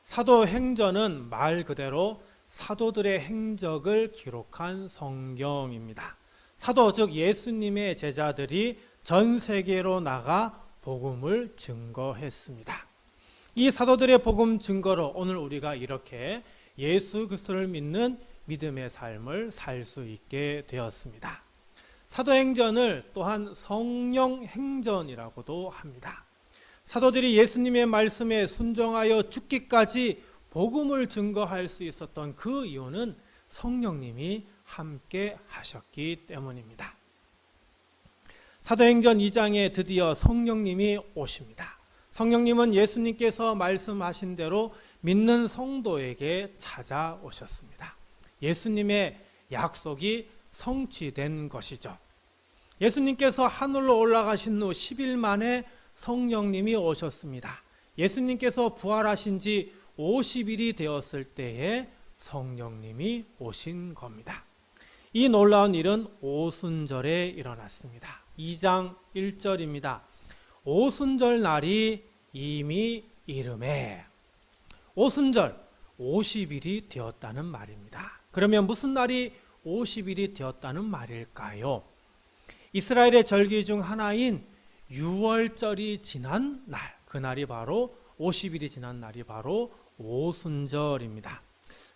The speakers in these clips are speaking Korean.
사도행전은 말 그대로 사도들의 행적을 기록한 성경입니다. 사도 즉 예수님의 제자들이 전 세계로 나가 복음을 증거했습니다. 이 사도들의 복음 증거로 오늘 우리가 이렇게 예수 그리스도를 믿는 믿음의 삶을 살 수 있게 되었습니다. 사도행전을 또한 성령행전이라고도 합니다. 사도들이 예수님의 말씀에 순종하여 죽기까지 복음을 증거할 수 있었던 그 이유는 성령님이 함께 하셨기 때문입니다. 사도행전 2장에 드디어 성령님이 오십니다. 성령님은 예수님께서 말씀하신 대로 믿는 성도에게 찾아오셨습니다. 예수님의 약속이 성취된 것이죠. 예수님께서 하늘로 올라가신 후 10일 만에 성령님이 오셨습니다. 예수님께서 부활하신 지 50일이 되었을 때에 성령님이 오신 겁니다. 이 놀라운 일은 오순절에 일어났습니다. 2장 1절입니다. 오순절 날이 이미 이름에. 오순절 50일이 되었다는 말입니다. 그러면 무슨 날이 50일이 되었다는 말일까요? 이스라엘의 절기 중 하나인 유월절이 지난 날, 그날이 바로 50일이 지난 날이 바로 오순절입니다.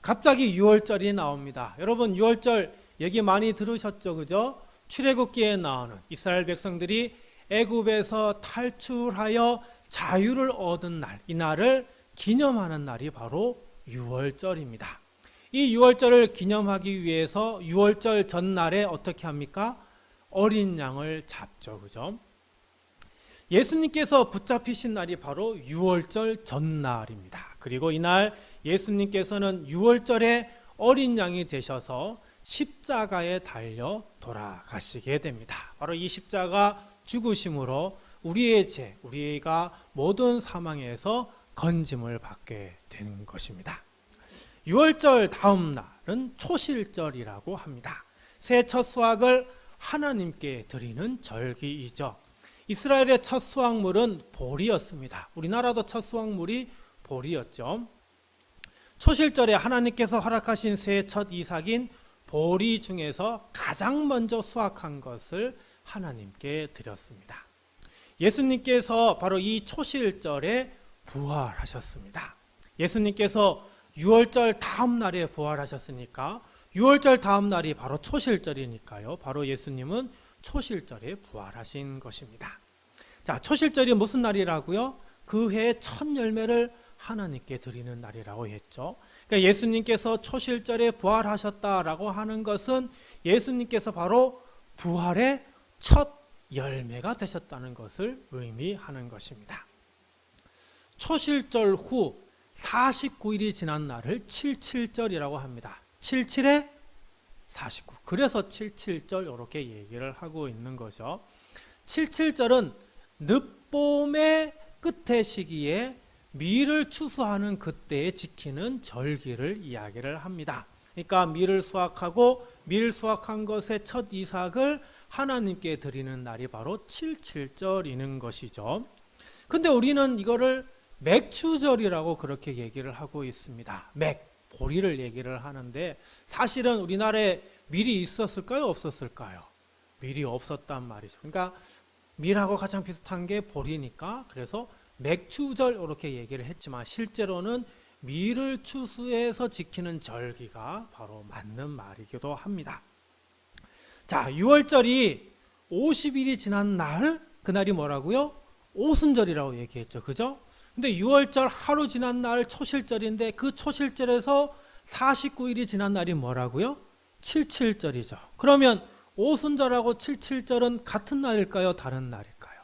갑자기 유월절이 나옵니다. 여러분 유월절 얘기 많이 들으셨죠? 그죠? 출애굽기에 나오는 이스라엘 백성들이 애굽에서 탈출하여 자유를 얻은 날, 이 날을 기념하는 날이 바로 유월절입니다. 이 유월절을 기념하기 위해서 유월절 전날에 어떻게 합니까? 어린 양을 잡죠. 그죠? 예수님께서 붙잡히신 날이 바로 유월절 전날입니다. 그리고 이날 예수님께서는 유월절에 어린 양이 되셔서 십자가에 달려 돌아가시게 됩니다. 바로 이 십자가 죽으심으로 우리의 죄, 우리가 모든 사망에서 건짐을 받게 되는 것입니다. 유월절 다음 날은 초실절이라고 합니다. 새해 첫 수확을 하나님께 드리는 절기이죠. 이스라엘의 첫 수확물은 보리였습니다. 우리나라도 첫 수확물이 보리였죠. 초실절에 하나님께서 허락하신 새해 첫 이삭인 보리 중에서 가장 먼저 수확한 것을 하나님께 드렸습니다. 예수님께서 바로 이 초실절에 부활하셨습니다. 예수님께서 유월절 다음 날에 부활하셨으니까 유월절 다음 날이 바로 초실절이니까요. 바로 예수님은 초실절에 부활하신 것입니다. 자, 초실절이 무슨 날이라고요? 그 해의 첫 열매를 하나님께 드리는 날이라고 했죠. 그러니까 예수님께서 초실절에 부활하셨다라고 하는 것은 예수님께서 바로 부활의 첫 열매가 되셨다는 것을 의미하는 것입니다. 초실절 후 49일이 지난 날을 칠칠절이라고 합니다. 77에 49. 그래서 77절 이렇게 얘기를 하고 있는 거죠. 77절은 늦봄의 끝의 시기에 밀을 추수하는 그때에 지키는 절기를 이야기를 합니다. 그러니까 밀을 수확하고 밀 수확한 것의 첫 이삭을 하나님께 드리는 날이 바로 칠칠절이는 것이죠. 근데 우리는 이거를 맥추절이라고 그렇게 얘기를 하고 있습니다. 보리를 얘기를 하는데 사실은 우리나라에 밀이 있었을까요? 없었을까요? 밀이 없었단 말이죠. 그러니까 밀하고 가장 비슷한 게 보리니까 그래서 맥추절 이렇게 얘기를 했지만 실제로는 밀을 추수해서 지키는 절기가 바로 맞는 말이기도 합니다. 자, 유월절이 50일이 지난 날, 그날이 뭐라고요? 오순절이라고 얘기했죠. 그죠? 근데 유월절 하루 지난 날 초실절인데 그 초실절에서 49일이 지난 날이 뭐라고요? 칠칠절이죠. 그러면 오순절하고 칠칠절은 같은 날일까요? 다른 날일까요?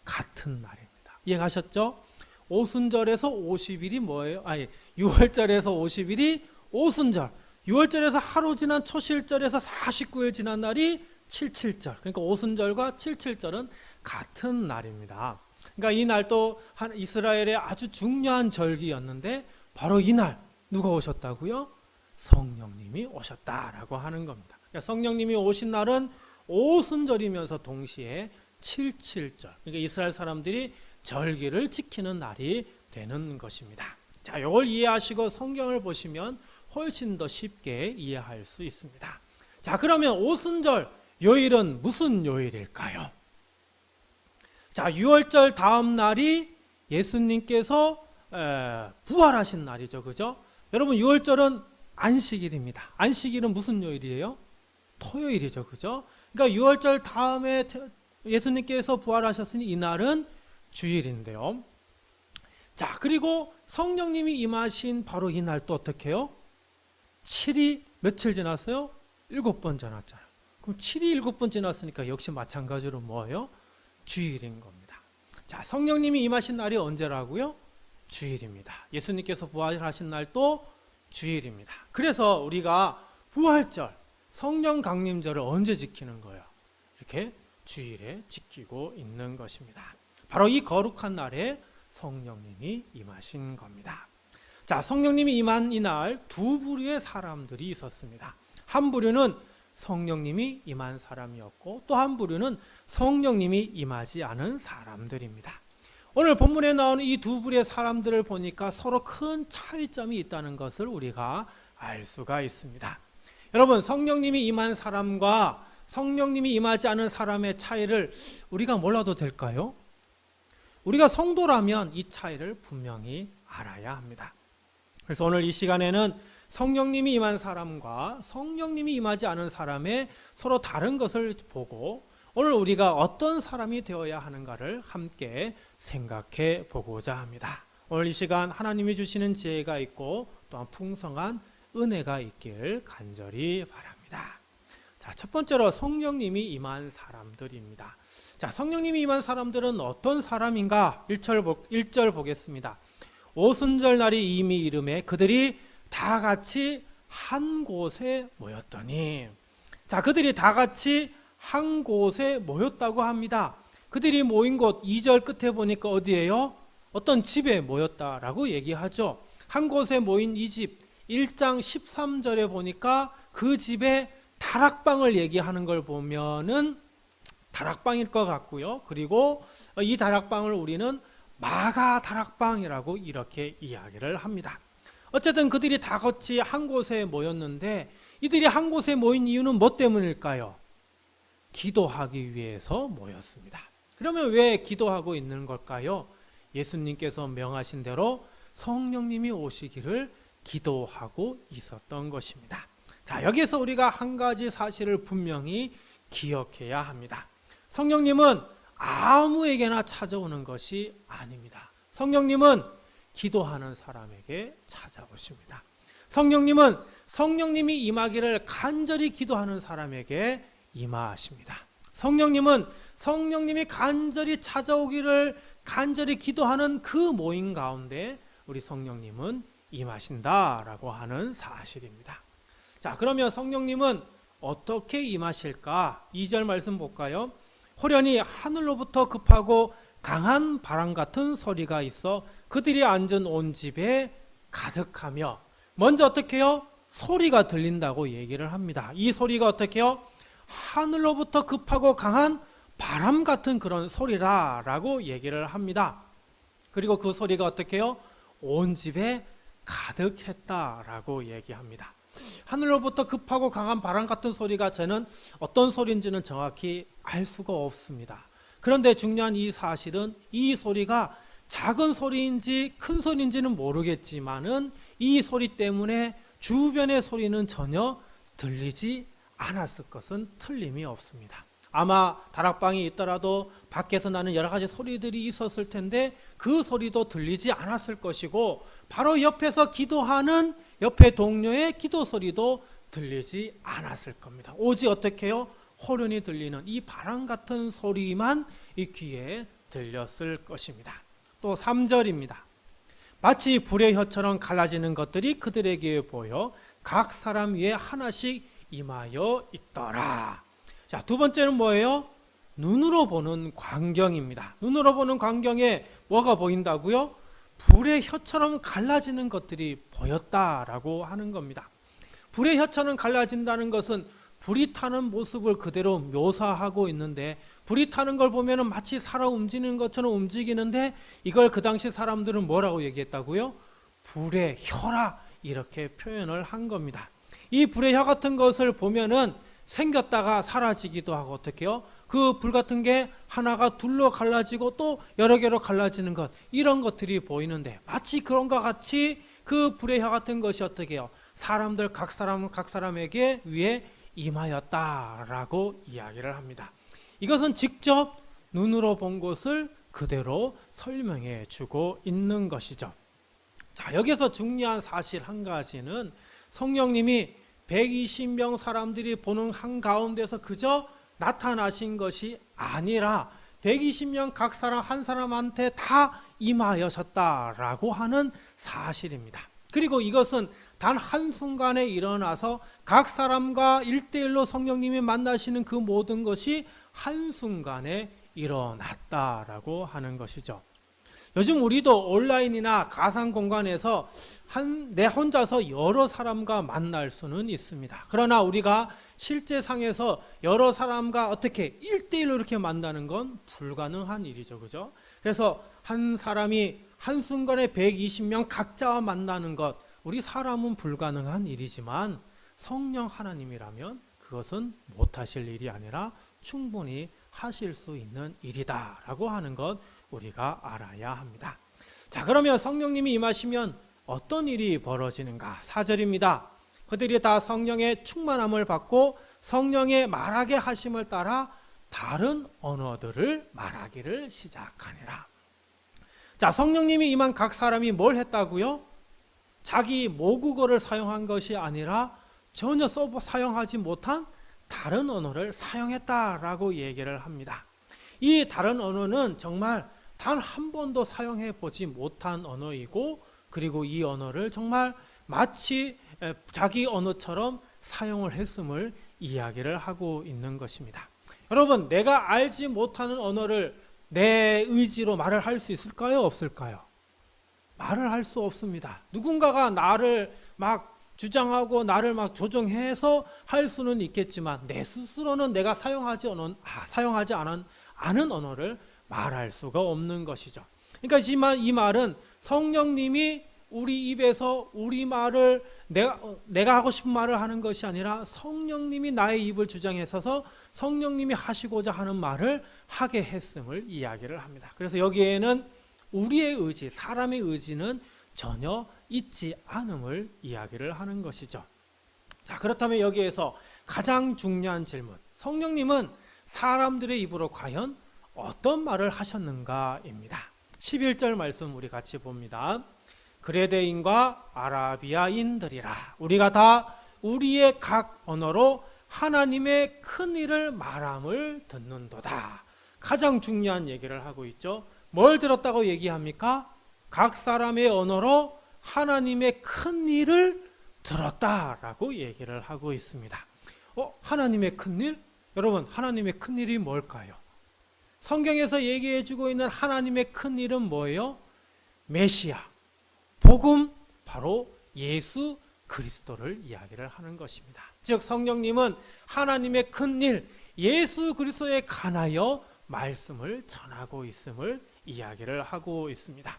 같은 날입니다. 이해가셨죠? 오순절에서 50일이 뭐예요? 아니, 6월절에서 50일이 오순절. 6월절에서 하루 지난 초실절에서 49일 지난 날이 칠칠절. 그러니까 오순절과 칠칠절은 같은 날입니다. 그러니까 이 날도 이스라엘의 아주 중요한 절기였는데 바로 이날 누가 오셨다고요? 성령님이 오셨다라고 하는 겁니다. 그러니까 성령님이 오신 날은 오순절이면서 동시에 칠칠절. 그러니까 이스라엘 사람들이 절기를 지키는 날이 되는 것입니다. 자, 이걸 이해하시고 성경을 보시면 훨씬 더 쉽게 이해할 수 있습니다. 자, 그러면 오순절 요일은 무슨 요일일까요? 자, 유월절 다음 날이 예수님께서 부활하신 날이죠. 그죠? 여러분, 유월절은 안식일입니다. 안식일은 무슨 요일이에요? 토요일이죠. 그죠? 그러니까 유월절 다음에 예수님께서 부활하셨으니 이날은 주일인데요. 자, 그리고 성령님이 임하신 바로 이날 또 어떻게 해요? 7이 며칠 지났어요? 7번 지났잖아요. 그럼 7이 7번 지났으니까 역시 마찬가지로 뭐예요? 주일인 겁니다. 자, 성령님이 임하신 날이 언제라고요? 주일입니다. 예수님께서 부활하신 날도 주일입니다. 그래서 우리가 부활절, 성령 강림절을 언제 지키는 거예요? 이렇게 주일에 지키고 있는 것입니다. 바로 이 거룩한 날에 성령님이 임하신 겁니다. 자, 성령님이 임한 이날 두 부류의 사람들이 있었습니다. 한 부류는 성령님이 임한 사람이었고 또 한 부류는 성령님이 임하지 않은 사람들입니다. 오늘 본문에 나오는 이 두 부류의 사람들을 보니까 서로 큰 차이점이 있다는 것을 우리가 알 수가 있습니다. 여러분, 성령님이 임한 사람과 성령님이 임하지 않은 사람의 차이를 우리가 몰라도 될까요? 우리가 성도라면 이 차이를 분명히 알아야 합니다. 그래서 오늘 이 시간에는 성령님이 임한 사람과 성령님이 임하지 않은 사람의 서로 다른 것을 보고 오늘 우리가 어떤 사람이 되어야 하는가를 함께 생각해 보고자 합니다. 오늘 이 시간 하나님이 주시는 지혜가 있고 또한 풍성한 은혜가 있길 간절히 바랍니다. 자, 첫 번째로 성령님이 임한 사람들입니다. 자, 성령님이 임한 사람들은 어떤 사람인가? 1절 보겠습니다. 오순절 날이 이미 이르매 그들이 다 같이 한 곳에 모였더니, 자, 그들이 다 같이 한 곳에 모였다고 합니다. 그들이 모인 곳 2절 끝에 보니까 어디예요? 어떤 집에 모였다라고 얘기하죠. 한 곳에 모인 이 집 1장 13절에 보니까 그 집에 다락방을 얘기하는 걸 보면은 다락방일 것 같고요. 그리고 이 다락방을 우리는 마가 다락방이라고 이렇게 이야기를 합니다. 어쨌든 그들이 다 같이 한 곳에 모였는데 이들이 한 곳에 모인 이유는 뭐 때문일까요? 기도하기 위해서 모였습니다. 그러면 왜 기도하고 있는 걸까요? 예수님께서 명하신 대로 성령님이 오시기를 기도하고 있었던 것입니다. 자, 여기서 우리가 한 가지 사실을 분명히 기억해야 합니다. 성령님은 아무에게나 찾아오는 것이 아닙니다. 성령님은 기도하는 사람에게 찾아오십니다. 성령님은 성령님이 임하기를 간절히 기도하는 사람에게 임하십니다. 성령님은 성령님이 간절히 찾아오기를 간절히 기도하는 그 모임 가운데 우리 성령님은 임하신다라고 하는 사실입니다. 자, 그러면 성령님은 어떻게 임하실까? 2절 말씀 볼까요? 호련히 하늘로부터 급하고 강한 바람 같은 소리가 있어 그들이 앉은 온 집에 가득하며, 먼저 어떻게 해요? 소리가 들린다고 얘기를 합니다. 이 소리가 어떻게 해요? 하늘로부터 급하고 강한 바람 같은 그런 소리라라고 얘기를 합니다. 그리고 그 소리가 어떻게 해요? 온 집에 가득했다라고 얘기합니다. 하늘로부터 급하고 강한 바람 같은 소리가 저는 어떤 소리인지는 정확히 알 수가 없습니다. 그런데 중요한 이 사실은 이 소리가 작은 소리인지 큰 소리인지는 모르겠지만은 이 소리 때문에 주변의 소리는 전혀 들리지 않았을 것은 틀림이 없습니다. 아마 다락방이 있더라도 밖에서 나는 여러 가지 소리들이 있었을 텐데 그 소리도 들리지 않았을 것이고, 바로 옆에서 기도하는 옆에 동료의 기도 소리도 들리지 않았을 겁니다. 오직 어떻게 해요? 호련히 들리는 이 바람 같은 소리만 이 귀에 들렸을 것입니다. 또 3절입니다. 마치 불의 혀처럼 갈라지는 것들이 그들에게 보여 각 사람 위에 하나씩 임하여 있더라. 자, 두 번째는 뭐예요? 눈으로 보는 광경입니다. 눈으로 보는 광경에 뭐가 보인다고요? 불의 혀처럼 갈라지는 것들이 보였다라고 하는 겁니다. 불의 혀처럼 갈라진다는 것은 불이 타는 모습을 그대로 묘사하고 있는데, 불이 타는 걸 보면 마치 살아 움직이는 것처럼 움직이는데, 이걸 그 당시 사람들은 뭐라고 얘기했다고요? 불의 혀라 이렇게 표현을 한 겁니다. 이 불의 혀 같은 것을 보면은 생겼다가 사라지기도 하고 어떻게요? 그 불 같은 게 하나가 둘로 갈라지고 또 여러 개로 갈라지는 것, 이런 것들이 보이는데 마치 그런 것 같이 그 불의 혀 같은 것이 어떻게 해요? 사람들 각 사람에게 위에 임하였다라고 이야기를 합니다. 이것은 직접 눈으로 본 것을 그대로 설명해 주고 있는 것이죠. 자, 여기서 중요한 사실 한 가지는 성령님이 120명 사람들이 보는 한가운데서 그저 나타나신 것이 아니라 120명 각 사람 한 사람한테 다 임하셨다라고 하는 사실입니다. 그리고 이것은 단 한순간에 일어나서 각 사람과 1대1로 성령님이 만나시는 그 모든 것이 한순간에 일어났다라고 하는 것이죠. 요즘 우리도 온라인이나 가상 공간에서 내 혼자서 여러 사람과 만날 수는 있습니다. 그러나 우리가 실제 상에서 여러 사람과 어떻게 1대1로 이렇게 만나는 건 불가능한 일이죠. 그죠? 그래서 한 사람이 한순간에 120명 각자와 만나는 것, 우리 사람은 불가능한 일이지만 성령 하나님이라면 그것은 못하실 일이 아니라 충분히 하실 수 있는 일이다라고 하는 것 우리가 알아야 합니다. 자, 그러면 성령님이 임하시면 어떤 일이 벌어지는가? 4절입니다. 그들이 다 성령의 충만함을 받고 성령의 말하게 하심을 따라 다른 언어들을 말하기를 시작하니라. 자, 성령님이 임한 각 사람이 뭘 했다고요? 자기 모국어를 사용한 것이 아니라 전혀 사용하지 못한 다른 언어를 사용했다라고 얘기를 합니다. 이 다른 언어는 정말 단 한 번도 사용해 보지 못한 언어이고, 그리고 이 언어를 정말 마치 자기 언어처럼 사용을 했음을 이야기를 하고 있는 것입니다. 여러분, 내가 알지 못하는 언어를 내 의지로 말을 할 수 있을까요? 없을까요? 말을 할 수 없습니다. 누군가가 나를 막 주장하고 나를 막 조정해서 할 수는 있겠지만 내 스스로는 내가 사용하지 않은 언어를 말할 수가 없는 것이죠. 그러니까 이 말은 성령님이 우리 입에서 우리 말을 내가 하고 싶은 말을 하는 것이 아니라 성령님이 나의 입을 주장해서서 성령님이 하시고자 하는 말을 하게 했음을 이야기를 합니다. 그래서 여기에는 우리의 의지, 사람의 의지는 전혀 있지 않음을 이야기를 하는 것이죠. 자, 그렇다면 여기에서 가장 중요한 질문, 성령님은 사람들의 입으로 과연 어떤 말을 하셨는가입니다. 11절 말씀 우리 같이 봅니다. 그레데인과 아라비아인들이라 우리가 다 우리의 각 언어로 하나님의 큰 일을 말함을 듣는도다. 가장 중요한 얘기를 하고 있죠. 뭘 들었다고 얘기합니까? 각 사람의 언어로 하나님의 큰 일을 들었다라고 얘기를 하고 있습니다. 하나님의 큰 일? 여러분, 하나님의 큰 일이 뭘까요? 성경에서 얘기해 주고 있는 하나님의 큰 일은 뭐예요? 메시아, 복음, 바로 예수 그리스도를 이야기를 하는 것입니다. 즉 성령님은 하나님의 큰 일, 예수 그리스도에 관하여 말씀을 전하고 있음을 이야기를 하고 있습니다.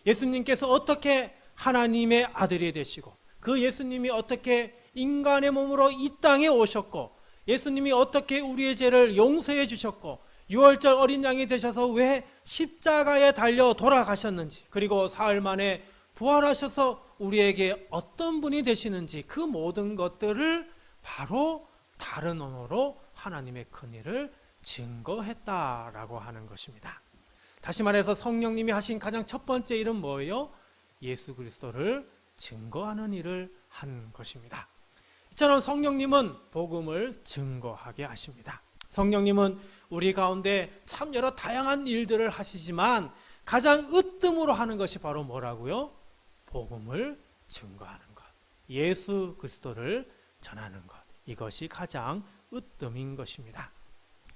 예수님께서 어떻게 하나님의 아들이 되시고 그 예수님이 어떻게 인간의 몸으로 이 땅에 오셨고 예수님이 어떻게 우리의 죄를 용서해 주셨고 6월절 어린 양이 되셔서 왜 십자가에 달려 돌아가셨는지, 그리고 사흘 만에 부활하셔서 우리에게 어떤 분이 되시는지, 그 모든 것들을 바로 다른 언어로 하나님의 큰 일을 증거했다라고 하는 것입니다. 다시 말해서 성령님이 하신 가장 첫 번째 일은 뭐예요? 예수 그리스도를 증거하는 일을 한 것입니다. 이처럼 성령님은 복음을 증거하게 하십니다. 성령님은 우리 가운데 참 여러 다양한 일들을 하시지만 가장 으뜸으로 하는 것이 바로 뭐라고요? 복음을 증거하는 것, 예수 그리스도를 전하는 것, 이것이 가장 으뜸인 것입니다.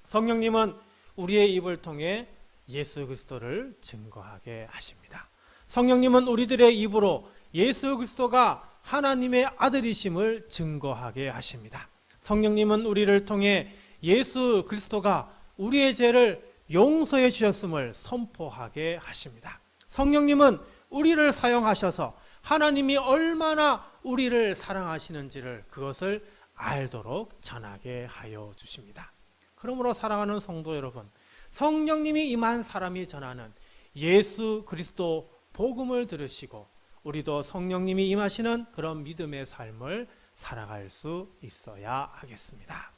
성령님은 우리의 입을 통해 예수 그리스도를 증거하게 하십니다. 성령님은 우리들의 입으로 예수 그리스도가 하나님의 아들이심을 증거하게 하십니다. 성령님은 우리를 통해 예수 그리스도가 우리의 죄를 용서해 주셨음을 선포하게 하십니다. 성령님은 우리를 사용하셔서 하나님이 얼마나 우리를 사랑하시는지를 그것을 알도록 전하게 하여 주십니다. 그러므로 사랑하는 성도 여러분, 성령님이 임한 사람이 전하는 예수 그리스도 복음을 들으시고 우리도 성령님이 임하시는 그런 믿음의 삶을 살아갈 수 있어야 하겠습니다.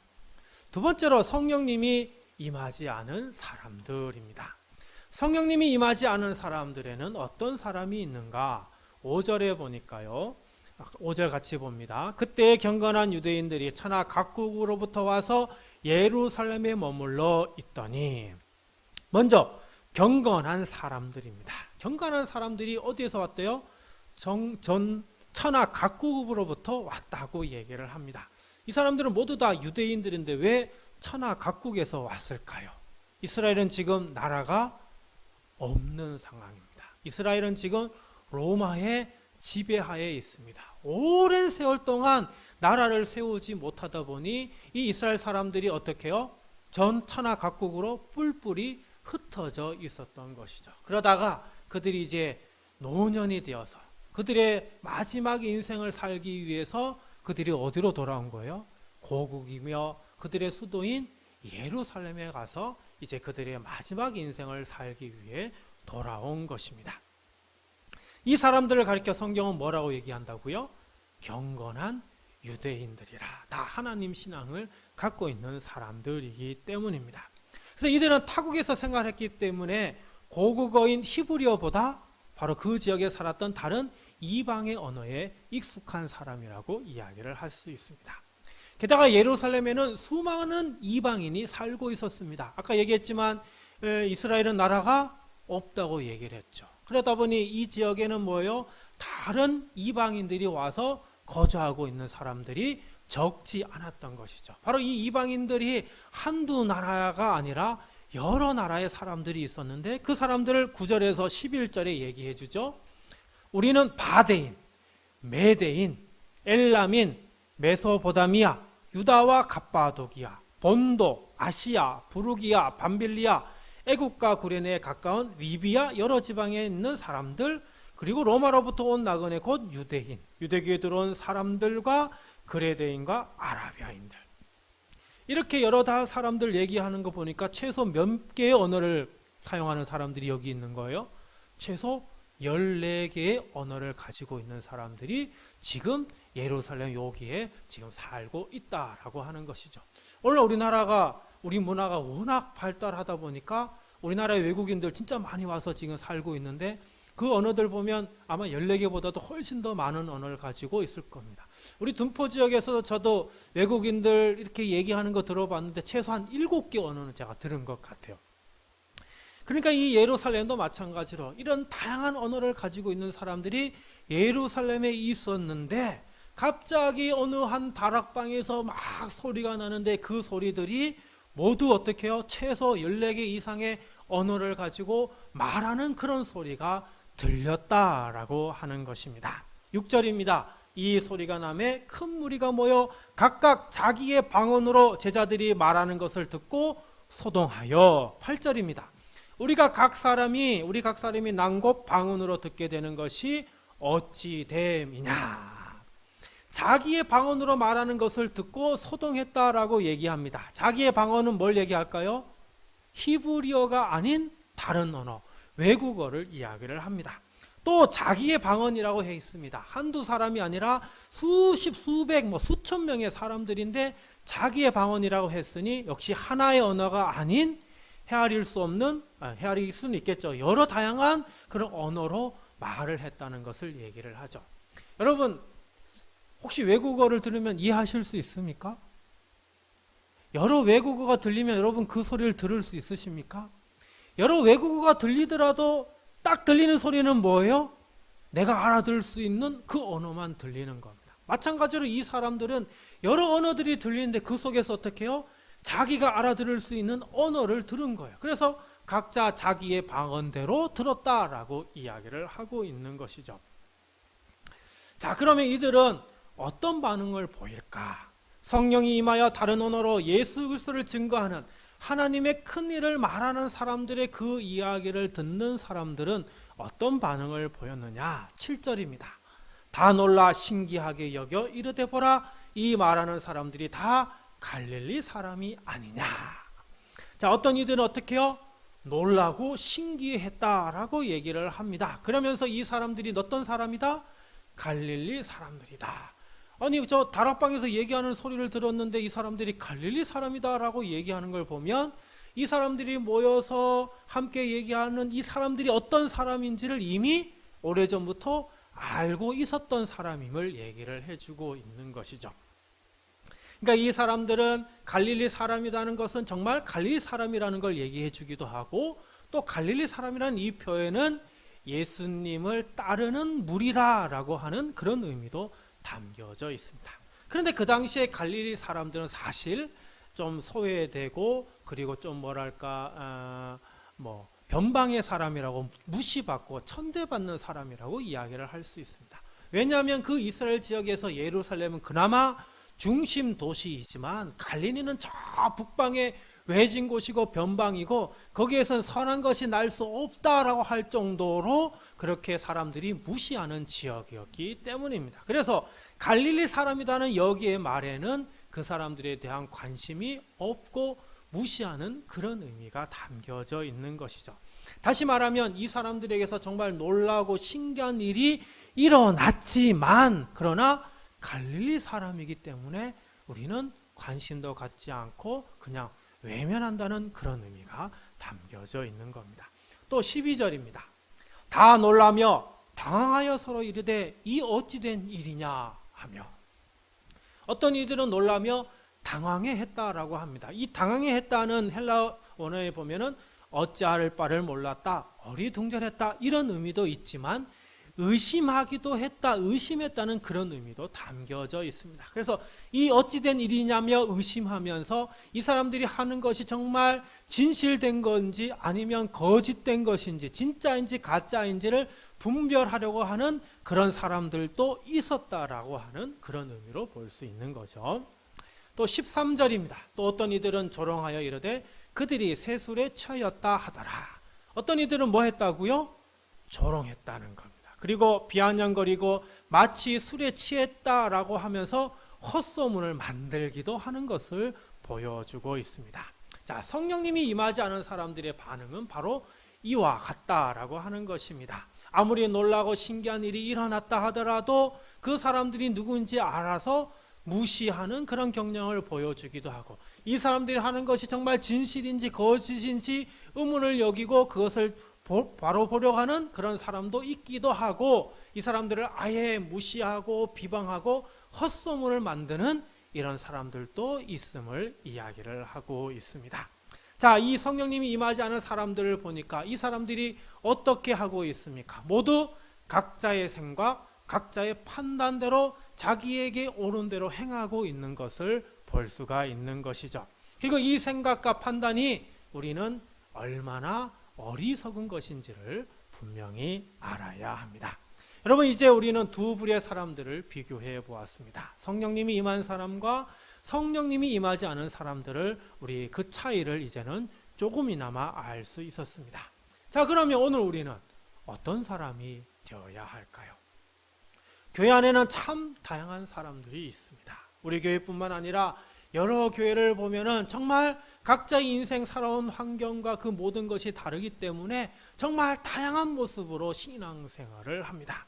두 번째로 성령님이 임하지 않은 사람들입니다. 성령님이 임하지 않은 사람들에는 어떤 사람이 있는가? 5절에 보니까요. 5절 같이 봅니다. 그때 경건한 유대인들이 천하 각국으로부터 와서 예루살렘에 머물러 있더니, 먼저 경건한 사람들입니다. 경건한 사람들이 어디에서 왔대요? 천하 각국으로부터 왔다고 얘기를 합니다. 이 사람들은 모두 다 유대인들인데 왜 천하 각국에서 왔을까요? 이스라엘은 지금 나라가 없는 상황입니다. 이스라엘은 지금 로마의 지배하에 있습니다. 오랜 세월 동안 나라를 세우지 못하다 보니 이 이스라엘 사람들이 어떻게 해요? 전 천하 각국으로 뿔뿔이 흩어져 있었던 것이죠. 그러다가 그들이 이제 노년이 되어서 그들의 마지막 인생을 살기 위해서 그들이 어디로 돌아온 거예요? 고국이며 그들의 수도인 예루살렘에 가서 이제 그들의 마지막 인생을 살기 위해 돌아온 것입니다. 이 사람들을 가리켜 성경은 뭐라고 얘기한다고요? 경건한 유대인들이라. 다 하나님 신앙을 갖고 있는 사람들이기 때문입니다. 그래서 이들은 타국에서 생활했기 때문에 고국어인 히브리어보다 바로 그 지역에 살았던 다른 이방의 언어에 익숙한 사람이라고 이야기를 할 수 있습니다. 게다가 예루살렘에는 수많은 이방인이 살고 있었습니다. 아까 얘기했지만 이스라엘은 나라가 없다고 얘기를 했죠. 그러다 보니 이 지역에는 뭐예요? 다른 이방인들이 와서 거주하고 있는 사람들이 적지 않았던 것이죠. 바로 이 이방인들이 한두 나라가 아니라 여러 나라의 사람들이 있었는데 그 사람들을 9절에서 11절에 얘기해 주죠. 우리는 바데인, 메데인, 엘람인, 메소포다미아, 유다와 갑바도기아, 본도, 아시아, 부르기아, 밤빌리아, 애국과 구레네에 가까운 리비아 여러 지방에 있는 사람들, 그리고 로마로부터 온 나그네 곧 유대인, 유대교에 들어온 사람들과 그레데인과 아라비아인들, 이렇게 여러 다 사람들 얘기하는 거 보니까 최소 몇 개의 언어를 사용하는 사람들이 여기 있는 거예요. 최소 14개의 언어를 가지고 있는 사람들이 지금 예루살렘 여기에 지금 살고 있다라고 하는 것이죠. 오늘 우리 문화가 워낙 발달하다 보니까 우리나라의 외국인들 진짜 많이 와서 지금 살고 있는데 그 언어들 보면 아마 14개보다도 훨씬 더 많은 언어를 가지고 있을 겁니다. 우리 둔포 지역에서 저도 외국인들 이렇게 얘기하는 거 들어봤는데 최소한 7개 언어는 제가 들은 것 같아요. 그러니까 이 예루살렘도 마찬가지로 이런 다양한 언어를 가지고 있는 사람들이 예루살렘에 있었는데 갑자기 어느 한 다락방에서 막 소리가 나는데 그 소리들이 모두 어떻게 해요? 최소 14개 이상의 언어를 가지고 말하는 그런 소리가 들렸다라고 하는 것입니다. 6절입니다. 이 소리가 나매 큰 무리가 모여 각각 자기의 방언으로 제자들이 말하는 것을 듣고 소동하여. 8절입니다. 우리 각 사람이 난곡 방언으로 듣게 되는 것이 어찌 됨이냐. 자기의 방언으로 말하는 것을 듣고 소동했다라고 얘기합니다. 자기의 방언은 뭘 얘기할까요? 히브리어가 아닌 다른 언어, 외국어를 이야기를 합니다. 또 자기의 방언이라고 해 있습니다. 한두 사람이 아니라 수십, 수백, 수천 명의 사람들인데 자기의 방언이라고 했으니 역시 하나의 언어가 아닌 헤아릴 수는 있겠죠. 여러 다양한 그런 언어로 말을 했다는 것을 얘기를 하죠. 여러분, 혹시 외국어를 들으면 이해하실 수 있습니까? 여러 외국어가 들리면 여러분 그 소리를 들을 수 있으십니까? 여러 외국어가 들리더라도 딱 들리는 소리는 뭐예요? 내가 알아들을 수 있는 그 언어만 들리는 겁니다. 마찬가지로 이 사람들은 여러 언어들이 들리는데 그 속에서 어떻게 해요? 자기가 알아들을 수 있는 언어를 들은 거예요. 그래서 각자 자기의 방언대로 들었다라고 이야기를 하고 있는 것이죠. 자, 그러면 이들은 어떤 반응을 보일까? 성령이 임하여 다른 언어로 예수 그리스도를 증거하는 하나님의 큰 일을 말하는 사람들의 그 이야기를 듣는 사람들은 어떤 반응을 보였느냐? 7절입니다. 다 놀라 신기하게 여겨 이르되 보라, 이 말하는 사람들이 다 갈릴리 사람이 아니냐. 자, 어떤 이들은 어떻게 해요? 놀라고 신기했다라고 얘기를 합니다. 그러면서 이 사람들이 어떤 사람이다? 갈릴리 사람들이다. 아니, 저 다락방에서 얘기하는 소리를 들었는데 이 사람들이 갈릴리 사람이다라고 얘기하는 걸 보면 이 사람들이 모여서 함께 얘기하는 이 사람들이 어떤 사람인지를 이미 오래전부터 알고 있었던 사람임을 얘기를 해주고 있는 것이죠. 그러니까 이 사람들은 갈릴리 사람이라는 것은 정말 갈릴리 사람이라는 걸 얘기해 주기도 하고, 또 갈릴리 사람이라는 이 표현은 예수님을 따르는 무리라라고 하는 그런 의미도 담겨져 있습니다. 그런데 그 당시에 갈릴리 사람들은 사실 좀 소외되고, 그리고 좀 뭐랄까 변방의 사람이라고 무시받고 천대받는 사람이라고 이야기를 할 수 있습니다. 왜냐하면 그 이스라엘 지역에서 예루살렘은 그나마 중심 도시이지만 갈릴리는 저 북방의 외진 곳이고 변방이고, 거기에선 선한 것이 날 수 없다라고 할 정도로 그렇게 사람들이 무시하는 지역이었기 때문입니다. 그래서 갈릴리 사람이라는 여기의 말에는 그 사람들에 대한 관심이 없고 무시하는 그런 의미가 담겨져 있는 것이죠. 다시 말하면 이 사람들에게서 정말 놀라고 신기한 일이 일어났지만, 그러나 갈릴리 사람이기 때문에 우리는 관심도 갖지 않고 그냥 외면한다는 그런 의미가 담겨져 있는 겁니다. 또 12절입니다. 다 놀라며 당황하여 서로 이르되 이 어찌 된 일이냐 하며. 어떤 이들은 놀라며 당황해 했다라고 합니다. 이 당황해 했다는 헬라 원어에 보면은 어찌할 바를 몰랐다, 어리둥절했다, 이런 의미도 있지만 의심하기도 했다, 의심했다는 그런 의미도 담겨져 있습니다. 그래서 이 어찌된 일이냐며 의심하면서 이 사람들이 하는 것이 정말 진실된 건지 아니면 거짓된 것인지 진짜인지 가짜인지를 분별하려고 하는 그런 사람들도 있었다라고 하는 그런 의미로 볼 수 있는 거죠. 또 13절입니다. 또 어떤 이들은 조롱하여 이르되 그들이 세술에 처였다 하더라. 어떤 이들은 뭐 했다고요? 조롱했다는 겁니다. 그리고 비아냥거리고 마치 술에 취했다라고 하면서 헛소문을 만들기도 하는 것을 보여주고 있습니다. 자, 성령님이 임하지 않은 사람들의 반응은 바로 이와 같다라고 하는 것입니다. 아무리 놀라고 신기한 일이 일어났다 하더라도 그 사람들이 누구인지 알아서 무시하는 그런 경향을 보여주기도 하고, 이 사람들이 하는 것이 정말 진실인지 거짓인지 의문을 여기고 그것을 바로 보려고 하는 그런 사람도 있기도 하고, 이 사람들을 아예 무시하고 비방하고 헛소문을 만드는 이런 사람들도 있음을 이야기를 하고 있습니다. 자, 이 성령님이 임하지 않은 사람들을 보니까 이 사람들이 어떻게 하고 있습니까? 모두 각자의 생각, 각자의 판단대로 자기에게 옳은 대로 행하고 있는 것을 볼 수가 있는 것이죠. 그리고 이 생각과 판단이 우리는 얼마나 어리석은 것인지를 분명히 알아야 합니다. 여러분, 이제 우리는 두 부류의 사람들을 비교해 보았습니다. 성령님이 임한 사람과 성령님이 임하지 않은 사람들을, 우리 그 차이를 이제는 조금이나마 알 수 있었습니다. 자, 그러면 오늘 우리는 어떤 사람이 되어야 할까요? 교회 안에는 참 다양한 사람들이 있습니다. 우리 교회뿐만 아니라 여러 교회를 보면은 정말 각자의 인생 살아온 환경과 그 모든 것이 다르기 때문에 정말 다양한 모습으로 신앙생활을 합니다.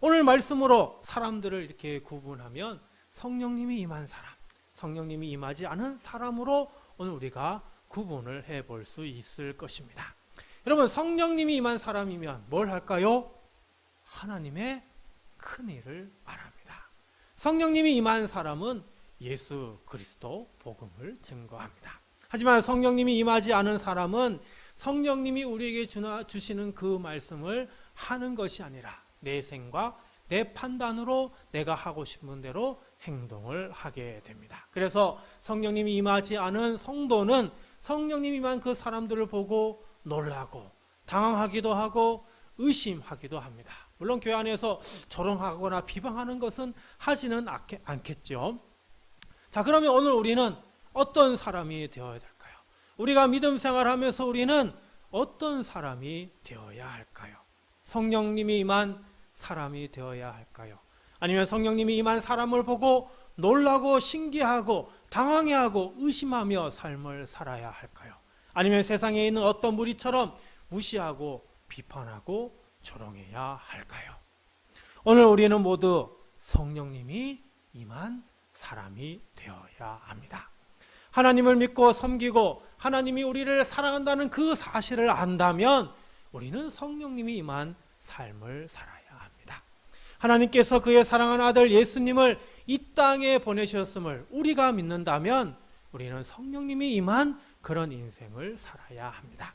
오늘 말씀으로 사람들을 이렇게 구분하면 성령님이 임한 사람, 성령님이 임하지 않은 사람으로 오늘 우리가 구분을 해볼 수 있을 것입니다. 여러분, 성령님이 임한 사람이면 뭘 할까요? 하나님의 큰 일을 말합니다. 성령님이 임한 사람은 예수 그리스도 복음을 증거합니다. 하지만 성령님이 임하지 않은 사람은 성령님이 우리에게 주시는 그 말씀을 하는 것이 아니라 내 생각, 내 판단으로 내가 하고 싶은 대로 행동을 하게 됩니다. 그래서 성령님이 임하지 않은 성도는 성령님이 임한 그 사람들을 보고 놀라고 당황하기도 하고 의심하기도 합니다. 물론 교회 안에서 조롱하거나 비방하는 것은 하지는 않겠죠. 자, 그러면 오늘 우리는 어떤 사람이 되어야 될까요? 우리가 믿음 생활하면서 우리는 어떤 사람이 되어야 할까요? 성령님이 임한 사람이 되어야 할까요? 아니면 성령님이 임한 사람을 보고 놀라고 신기하고 당황해하고 의심하며 삶을 살아야 할까요? 아니면 세상에 있는 어떤 무리처럼 무시하고 비판하고 조롱해야 할까요? 오늘 우리는 모두 성령님이 임한 사람이 되어야 합니다. 하나님을 믿고 섬기고 하나님이 우리를 사랑한다는 그 사실을 안다면 우리는 성령님이 임한 삶을 살아야 합니다. 하나님께서 그의 사랑하는 아들 예수님을 이 땅에 보내셨음을 우리가 믿는다면 우리는 성령님이 임한 그런 인생을 살아야 합니다.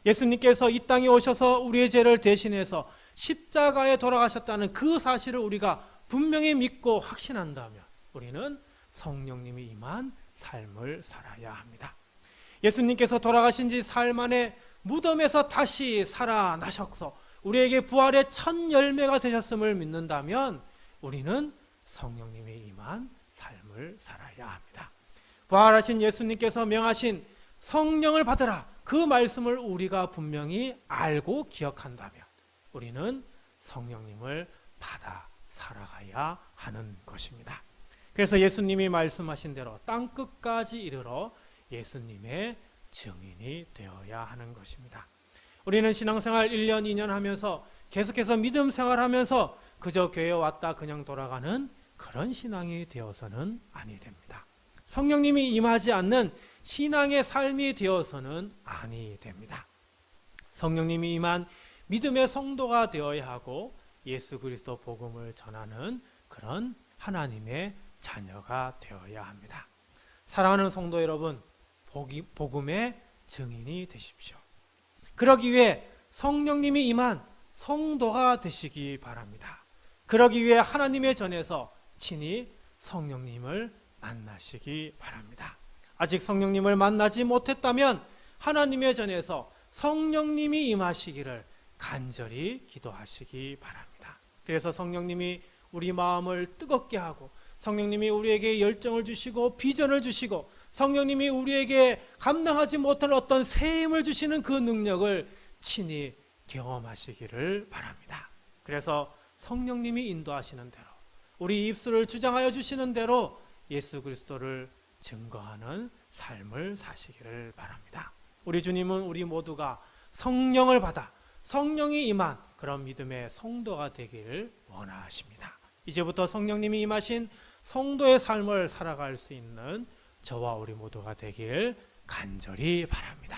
예수님께서 이 땅에 오셔서 우리의 죄를 대신해서 십자가에 돌아가셨다는 그 사실을 우리가 분명히 믿고 확신한다면 우리는 성령님이 임한 삶을 살아야 합니다. 예수님께서 돌아가신 지 사흘 만에 무덤에서 다시 살아나셔서 우리에게 부활의 첫 열매가 되셨음을 믿는다면 우리는 성령님이 임한 삶을 살아야 합니다. 부활하신 예수님께서 명하신 성령을 받으라, 그 말씀을 우리가 분명히 알고 기억한다면 우리는 성령님을 받아 살아가야 하는 것입니다. 그래서 예수님이 말씀하신 대로 땅끝까지 이르러 예수님의 증인이 되어야 하는 것입니다. 우리는 신앙생활 1년, 2년 하면서 계속해서 믿음 생활하면서 그저 교회에 왔다 그냥 돌아가는 그런 신앙이 되어서는 아니 됩니다. 성령님이 임하지 않는 신앙의 삶이 되어서는 아니 됩니다. 성령님이 임한 믿음의 성도가 되어야 하고 예수 그리스도 복음을 전하는 그런 하나님의 자녀가 되어야 합니다. 사랑하는 성도 여러분, 복음의 증인이 되십시오. 그러기 위해 성령님이 임한 성도가 되시기 바랍니다. 그러기 위해 하나님의 전에서 친히 성령님을 만나시기 바랍니다. 아직 성령님을 만나지 못했다면 하나님의 전에서 성령님이 임하시기를 간절히 기도하시기 바랍니다. 그래서 성령님이 우리 마음을 뜨겁게 하고 성령님이 우리에게 열정을 주시고 비전을 주시고 성령님이 우리에게 감당하지 못할 어떤 새 힘을 주시는 그 능력을 친히 경험하시기를 바랍니다. 그래서 성령님이 인도하시는 대로 우리 입술을 주장하여 주시는 대로 예수 그리스도를 증거하는 삶을 사시기를 바랍니다. 우리 주님은 우리 모두가 성령을 받아 성령이 임한 그런 믿음의 성도가 되기를 원하십니다. 이제부터 성령님이 임하신 성도의 삶을 살아갈 수 있는 저와 우리 모두가 되길 간절히 바랍니다.